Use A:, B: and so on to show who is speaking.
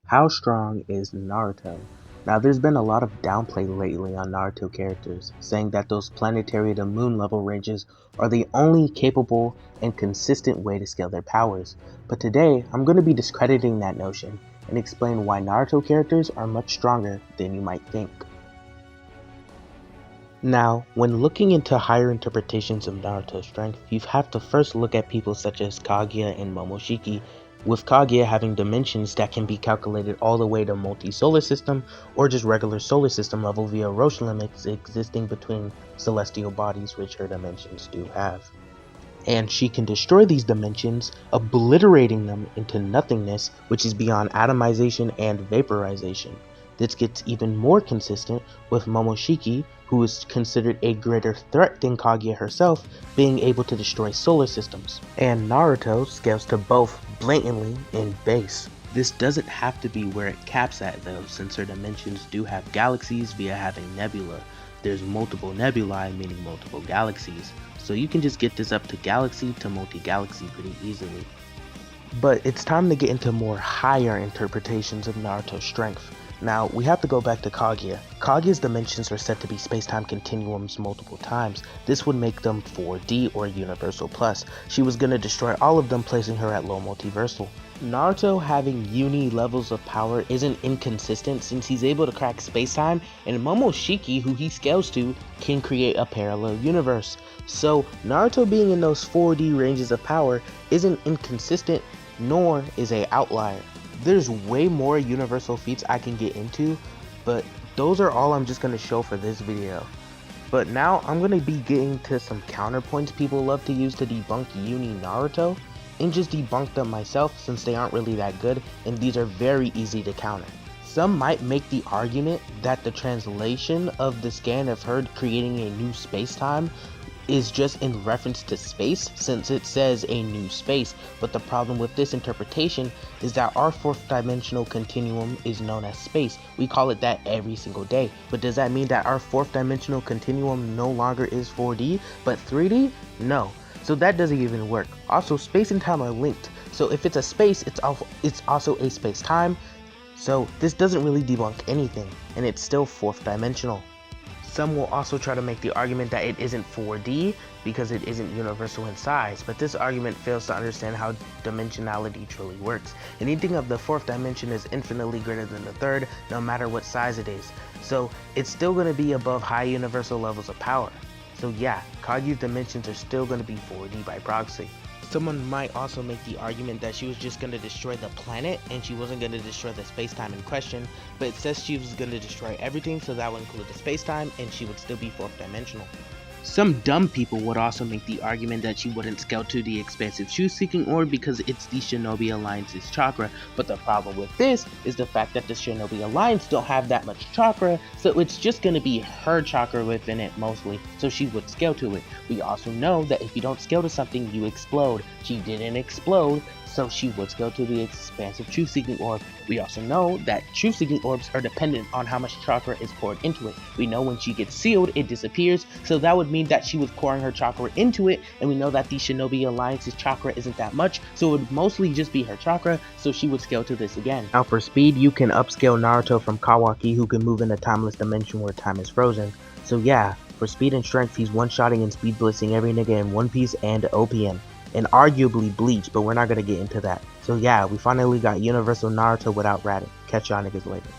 A: How strong is Naruto? Now, there's been a lot of downplay lately on Naruto characters, saying that those planetary to moon level ranges are the only capable and consistent way to scale their powers. But today, I'm going to be discrediting that notion and explain why Naruto characters are much stronger than you might think. Now, when looking into higher interpretations of Naruto's strength, you have to first look at people such as Kaguya and Momoshiki, with Kaguya having dimensions that can be calculated all the way to multi-solar system or just regular solar system level via Roche limits existing between celestial bodies, which her dimensions do have. And she can destroy these dimensions, obliterating them into nothingness, which is beyond atomization and vaporization. This gets even more consistent with Momoshiki, who is considered a greater threat than Kaguya herself, being able to destroy solar systems. And Naruto scales to both blatantly in base. This doesn't have to be where it caps at though, since her dimensions do have galaxies via having nebula. There's multiple nebulae, meaning multiple galaxies, so you can just get this up to galaxy to multi-galaxy pretty easily. But it's time to get into more higher interpretations of Naruto's strength. Now, we have to go back to Kaguya. Kaguya's dimensions are said to be spacetime continuums multiple times. This would make them 4D or Universal Plus. She was going to destroy all of them, placing her at low multiversal. Naruto having uni levels of power isn't inconsistent since he's able to crack spacetime, and Momoshiki, who he scales to, can create a parallel universe. So Naruto being in those 4D ranges of power isn't inconsistent, nor is a outlier. There's way more universal feats I can get into, but those are all I'm just going to show for this video. But now I'm going to be getting to some counterpoints people love to use to debunk uni Naruto, and just debunk them myself since they aren't really that good and these are very easy to counter. Some might make the argument that the translation of the scan of her creating a new space-time is just in reference to space since it says a new space, but the problem with this interpretation is that our fourth dimensional continuum is known as space. We call it that every single day, but does that mean that our fourth dimensional continuum no longer is 4D but 3D? No. So that doesn't even work. Also, space and time are linked, so if it's a space, it's also a space-time, so this doesn't really debunk anything, and it's still fourth dimensional. Some will also try to make the argument that it isn't 4D because it isn't universal in size, but this argument fails to understand how dimensionality truly works. Anything of the fourth dimension is infinitely greater than the third, no matter what size it is, so it's still going to be above high universal levels of power. So yeah, Kaguya's dimensions are still going to be 4D by proxy. Someone might also make the argument that she was just going to destroy the planet and she wasn't going to destroy the space-time in question, but it says she was going to destroy everything, so that would include the space-time and she would still be fourth dimensional. Some dumb people would also make the argument that she wouldn't scale to the expansive truth-seeking orb because it's the Shinobi Alliance's chakra, but the problem with this is the fact that the Shinobi Alliance don't have that much chakra, so it's just going to be her chakra within it mostly, so she would scale to it. We also know that if you don't scale to something, you explode. She didn't explode, so she would scale to the expansive truth-seeking orb. We also know that truth-seeking orbs are dependent on how much chakra is poured into it. We know when she gets sealed, it disappears, so that would mean that she was pouring her chakra into it, and we know that the Shinobi Alliance's chakra isn't that much, so it would mostly just be her chakra, so she would scale to this again. Now for speed, you can upscale Naruto from Kawaki, who can move in a timeless dimension where time is frozen. So yeah, for speed and strength, he's one-shotting and speed blitzing every nigga in One Piece and OPM. And arguably Bleach, but we're not gonna get into that. So yeah, we finally got Universal Naruto without ratting. Catch y'all niggas later.